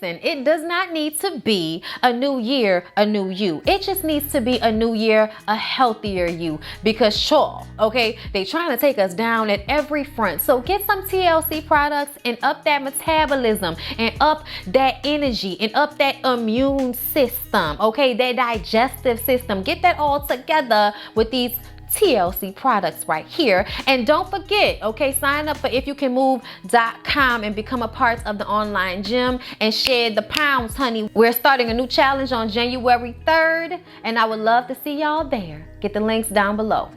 listen, it does not need to be a new year, a new you. It just needs to be a new year, a healthier you. Because sure, okay, they trying to take us down at every front. So get some TLC products and up that metabolism and up that energy and up that immune system, okay, that digestive system. Get that all together with these TLC products right here. And don't forget, okay, sign up for ifyoucanmove.com and become a part of the online gym and shed the pounds, honey. We're starting a new challenge on January 3rd, and I would love to see y'all there. Get the links down below.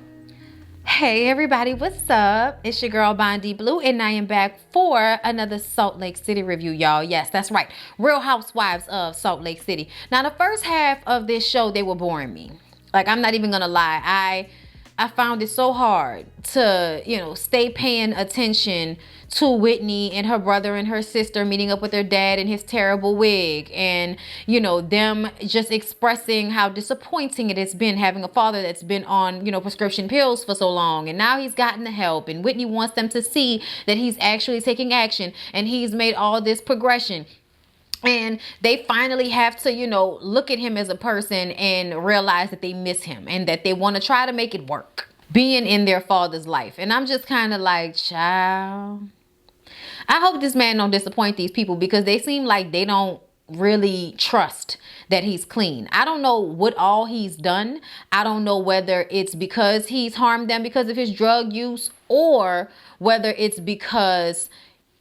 Hey everybody, what's up? It's your girl Bondi Blue, and I am back for another Salt Lake City review, y'all. Yes, that's right. Real Housewives of Salt Lake City. Now, the first half of this show, they were boring me. Like, I'm not even gonna lie. I found it so hard to, stay paying attention to Whitney and her brother and her sister meeting up with their dad in his terrible wig, and, them just expressing how disappointing it has been having a father that's been on, prescription pills for so long, and now he's gotten the help, and Whitney wants them to see that he's actually taking action and he's made all this progression. And they finally have to, look at him as a person and realize that they miss him and that they want to try to make it work, being in their father's life. And I'm just kind of like, child, I hope this man don't disappoint these people, because they seem like they don't really trust that he's clean. I don't know what all he's done. I don't know whether it's because he's harmed them because of his drug use, or whether it's because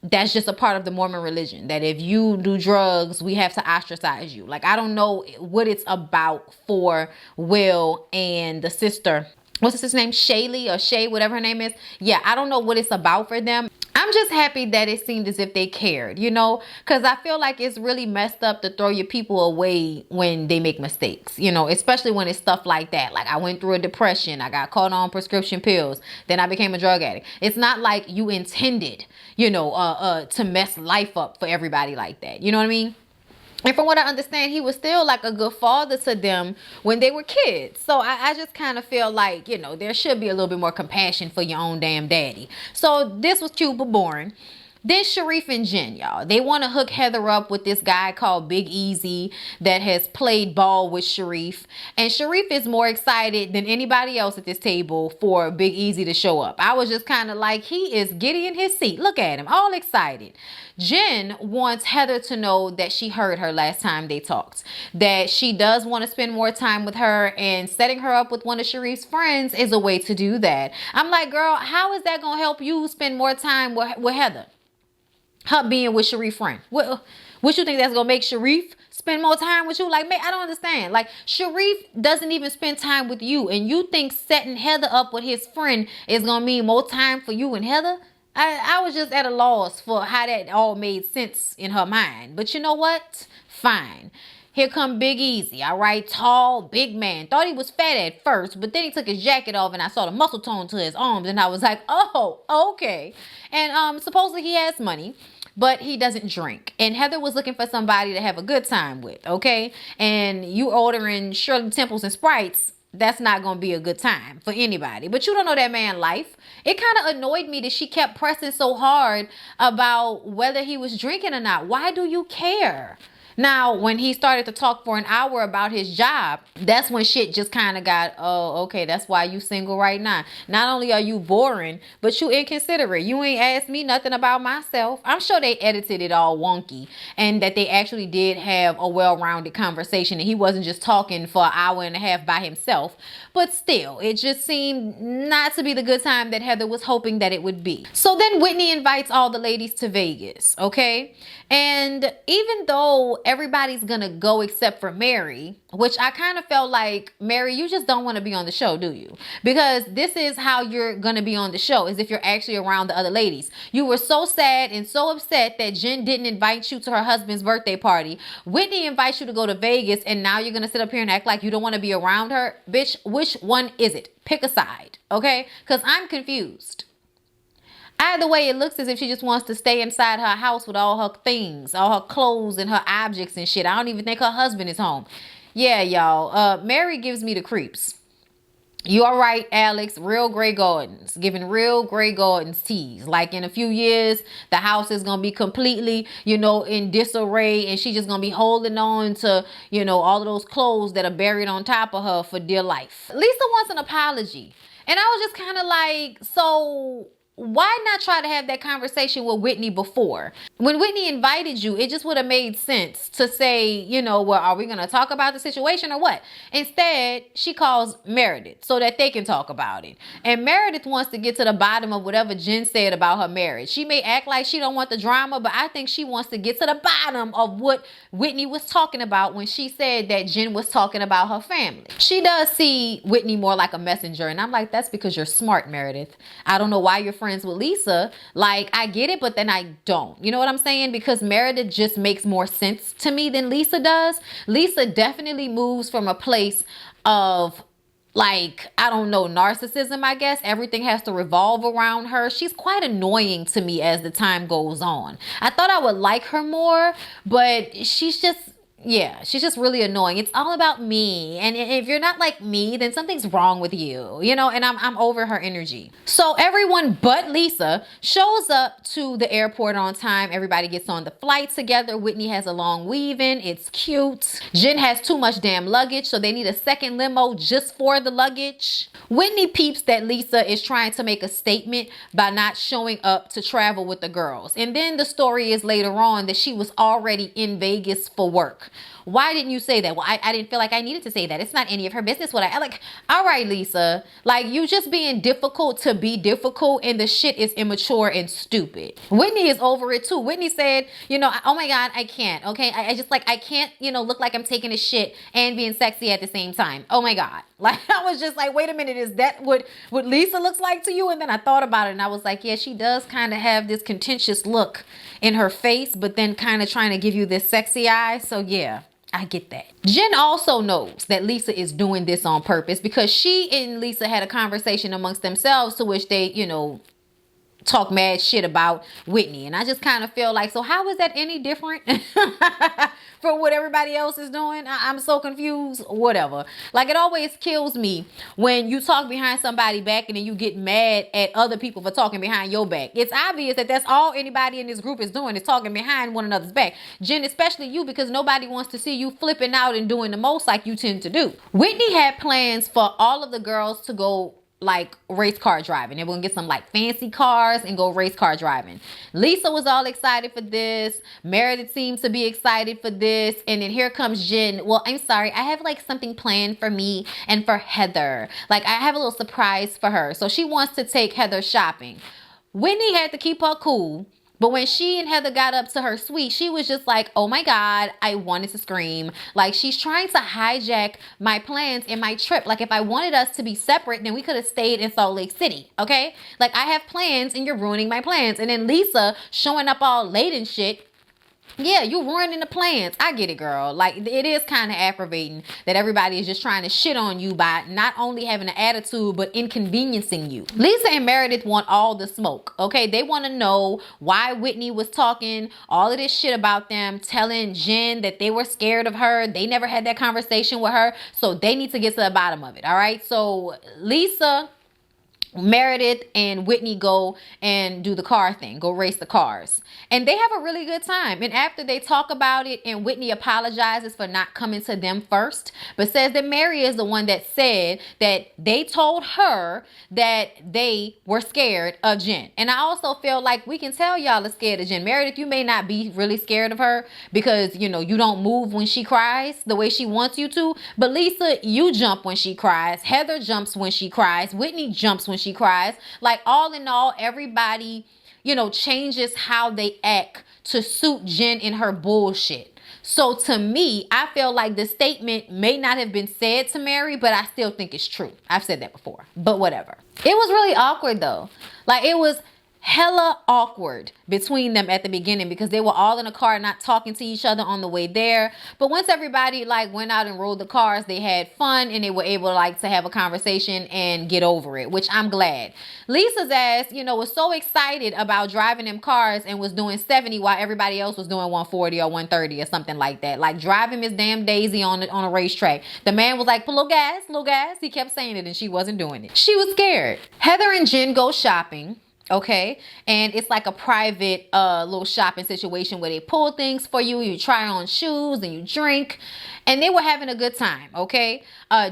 that's just a part of the Mormon religion, that if you do drugs, we have to ostracize you. Like, I don't know what it's about for Will and the sister. What's the sister's name? Shaylee or Shay, whatever her name is. Yeah, I don't know what it's about for them. I'm just happy that it seemed as if they cared, because I feel like it's really messed up to throw your people away when they make mistakes, especially when it's stuff like that. Like, I went through a depression. I got caught on prescription pills. Then I became a drug addict. It's not like you intended, to mess life up for everybody like that. You know what I mean? And from what I understand, he was still like a good father to them when they were kids. So I just kind of feel like, there should be a little bit more compassion for your own damn daddy. So this was cute but boring. Then Sharif and Jen, y'all, they want to hook Heather up with this guy called Big Easy that has played ball with Sharif. And Sharif is more excited than anybody else at this table for Big Easy to show up. I was just kind of like, he is giddy in his seat. Look at him, all excited. Jen wants Heather to know that she heard her last time they talked, that she does want to spend more time with her, and setting her up with one of Sharif's friends is a way to do that. I'm like, girl, how is that going to help you spend more time with Heather? Her being with Sharif's friend. What you think that's going to make Sharif spend more time with you? Like, man, I don't understand. Like, Sharif doesn't even spend time with you, and you think setting Heather up with his friend is going to mean more time for you and Heather? I was just at a loss for how that all made sense in her mind. But you know what? Fine. Here come Big Easy, all right? Tall, big man. Thought he was fat at first, but then he took his jacket off and I saw the muscle tone to his arms, and I was like, oh, okay. And supposedly he has money, but he doesn't drink. And Heather was looking for somebody to have a good time with, okay? And you ordering Shirley Temples and Sprites, that's not going to be a good time for anybody. But you don't know that man's life. It kind of annoyed me that she kept pressing so hard about whether he was drinking or not. Why do you care? Now, when he started to talk for an hour about his job, that's when shit just kind of got, oh, okay, that's why you single right now. Not only are you boring, but you inconsiderate. You ain't asked me nothing about myself. I'm sure they edited it all wonky, and that they actually did have a well-rounded conversation, and he wasn't just talking for an hour and a half by himself. But still, it just seemed not to be the good time that Heather was hoping that it would be. So then Whitney invites all the ladies to Vegas, okay? And even though everybody's gonna go except for Mary, which I kind of felt like, Mary, you just don't want to be on the show, do you? Because this is how you're gonna be on the show, is if you're actually around the other ladies. You were so sad and so upset that Jen didn't invite you to her husband's birthday party. Whitney invites you to go to Vegas, and now you're gonna sit up here and act like you don't want to be around her. Bitch, which one is it? Pick a side, okay? Because I'm confused. Either way, it looks as if she just wants to stay inside her house with all her things, all her clothes and her objects and shit. I don't even think her husband is home. Yeah, y'all. Mary gives me the creeps. You are right, Alex. Real Grey Gardens. Giving real Grey Gardens tease. Like in a few years, the house is going to be completely, in disarray. And she's just going to be holding on to, all of those clothes that are buried on top of her for dear life. Lisa wants an apology. And I was just kind of like, so why not try to have that conversation with Whitney before? When Whitney invited you, it just would have made sense to say, well, are we going to talk about the situation or what? Instead, she calls Meredith so that they can talk about it. And Meredith wants to get to the bottom of whatever Jen said about her marriage. She may act like she don't want the drama, but I think she wants to get to the bottom of what Whitney was talking about when she said that Jen was talking about her family. She does see Whitney more like a messenger. And I'm like, that's because you're smart, Meredith. I don't know why you're friends with Lisa. Like, I get it, but then I don't. You know what I'm saying? Because Meredith just makes more sense to me than Lisa does. Lisa definitely moves from a place of, like, I don't know, narcissism, I guess. Everything has to revolve around her. She's quite annoying to me as the time goes on. I thought I would like her more, but she's just really annoying. It's all about me. And if you're not like me, then something's wrong with you, and I'm over her energy. So everyone but Lisa shows up to the airport on time. Everybody gets on the flight together. Whitney has a long weave-in. It's cute. Jen has too much damn luggage, so they need a second limo just for the luggage. Whitney peeps that Lisa is trying to make a statement by not showing up to travel with the girls. And then the story is later on that she was already in Vegas for work. Why didn't you say that? Well, I didn't feel like I needed to say that. It's not any of her business what I like. All right, Lisa, like, you just being difficult to be difficult, and the shit is immature and stupid. Whitney is over it too. Whitney said, oh my God, I can't. Okay. I just like, I can't, look like I'm taking a shit and being sexy at the same time. Oh my God. Like, I was just like, wait a minute. Is that what Lisa looks like to you? And then I thought about it and I was like, yeah, she does kind of have this contentious look in her face, but then kind of trying to give you this sexy eye. So yeah, I get that. Jen also knows that Lisa is doing this on purpose because she and Lisa had a conversation amongst themselves to which they, talk mad shit about Whitney. And I just kind of feel like, so how is that any different for what everybody else is doing? I'm so confused. Whatever. Like, it always kills me when you talk behind somebody's back and then you get mad at other people for talking behind your back. It's obvious that that's all anybody in this group is doing, is talking behind one another's back. Jen, especially you, because nobody wants to see you flipping out and doing the most like you tend to do. Whitney had plans for all of the girls to go like race car driving. They were gonna get some like fancy cars and go race car driving. Lisa was all excited for this. Meredith seems to be excited for this. And then here comes Jen. Well, I'm sorry. I have like something planned for me and for Heather. Like, I have a little surprise for her. So she wants to take Heather shopping. Whitney had to keep her cool. But when she and Heather got up to her suite, she was just like, oh my God, I wanted to scream. Like, she's trying to hijack my plans and my trip. Like, if I wanted us to be separate, then we could have stayed in Salt Lake City, okay? Like, I have plans and you're ruining my plans. And then Lisa showing up all late and shit. Yeah, you ruining the plans. I get it, girl. Like, it is kind of aggravating that everybody is just trying to shit on you by not only having an attitude, but inconveniencing you. Lisa and Meredith want all the smoke, okay? They want to know why Whitney was talking all of this shit about them, telling Jen that they were scared of her. They never had that conversation with her, so they need to get to the bottom of it, all right? So Lisa, Meredith, and Whitney go and do the car thing, go race the cars. And they have a really good time. And after they talk about it, and Whitney apologizes for not coming to them first, but says that Mary is the one that said that they told her that they were scared of Jen. And I also feel like we can tell y'all are scared of Jen. Meredith, you may not be really scared of her because, you don't move when she cries the way she wants you to. But Lisa, you jump when she cries. Heather jumps when she cries. Whitney jumps when she cries. Like, all in all, everybody, changes how they act to suit Jen in her bullshit. So to me, I feel like the statement may not have been said to Mary, but I still think it's true. I've said that before, but whatever. It was really awkward though. Like, it was hella awkward between them at the beginning because they were all in a car not talking to each other on the way there. But once everybody like went out and rode the cars, they had fun and they were able like to have a conversation and get over it, which I'm glad. Lisa's ass, you know, was so excited about driving them cars and was doing 70 while everybody else was doing 140 or 130 or something like that. Like driving Miss Damn Daisy on a racetrack. The man was like, little gas, little gas. He kept saying it and she wasn't doing it. She was scared. Heather and Jen go shopping. Okay, and it's like a private little shopping situation where they pull things for you, you try on shoes and you drink, and they were having a good time. Okay,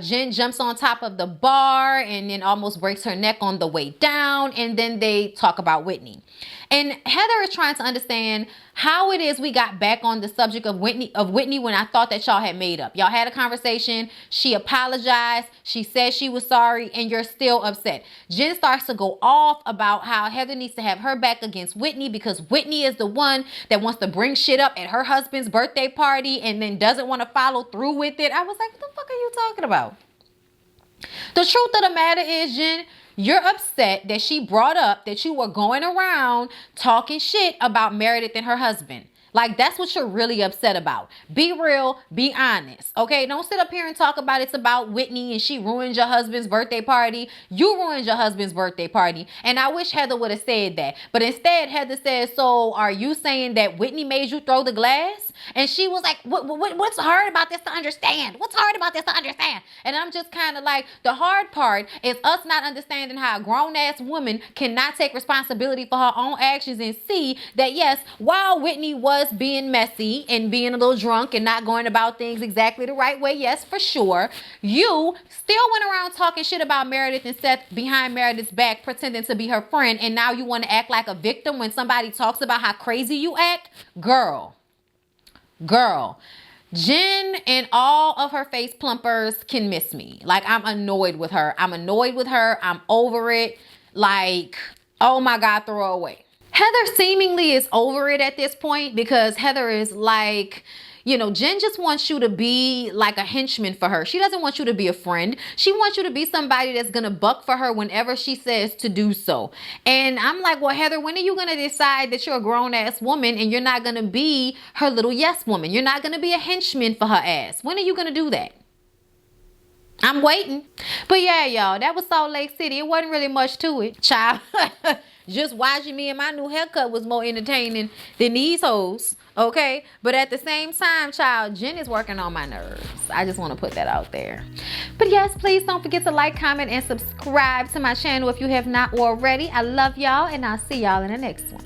Jen jumps on top of the bar and then almost breaks her neck on the way down, and then they talk about Whitney. And Heather is trying to understand how it is we got back on the subject of Whitney when I thought that y'all had made up. Y'all had a conversation. She apologized. She said she was sorry, and you're still upset. Jen starts to go off about how Heather needs to have her back against Whitney because Whitney is the one that wants to bring shit up at her husband's birthday party and then doesn't want to follow through with it. I was like, what the fuck are you talking about? The truth of the matter is, Jen, you're upset that she brought up that you were going around talking shit about Meredith and her husband. Like, that's what you're really upset about. Be real, be honest, okay? Don't sit up here and talk about it's about Whitney and she ruined your husband's birthday party. You ruined your husband's birthday party. And I wish Heather would have said that. But instead, Heather said, so are you saying that Whitney made you throw the glass? And she was like, what's hard about this to understand? What's hard about this to understand? And I'm just kind of like, the hard part is us not understanding how a grown-ass woman cannot take responsibility for her own actions and see that, yes, while Whitney was being messy and being a little drunk and not going about things exactly the right way, yes, for sure, you still went around talking shit about Meredith and Seth behind Meredith's back, pretending to be her friend, and now you want to act like a victim when somebody talks about how crazy you act? Girl, Jen and all of her face plumpers can miss me. Like, I'm annoyed with her. I'm over it. Like, oh my God, throw her away. Heather seemingly is over it at this point because Heather is like, you know, Jen just wants you to be like a henchman for her. She doesn't want you to be a friend. She wants you to be somebody that's going to buck for her whenever she says to do so. And I'm like, well, Heather, when are you going to decide that you're a grown-ass woman and you're not going to be her little yes woman? You're not going to be a henchman for her ass. When are you going to do that? I'm waiting. But yeah, y'all, that was Salt Lake City. It wasn't really much to it. Child, just watching me and my new haircut was more entertaining than these hoes. Okay? But at the same time, child, Jen is working on my nerves. I just want to put that out there. But yes, please don't forget to like, comment, and subscribe to my channel if you have not already. I love y'all, and I'll see y'all in the next one.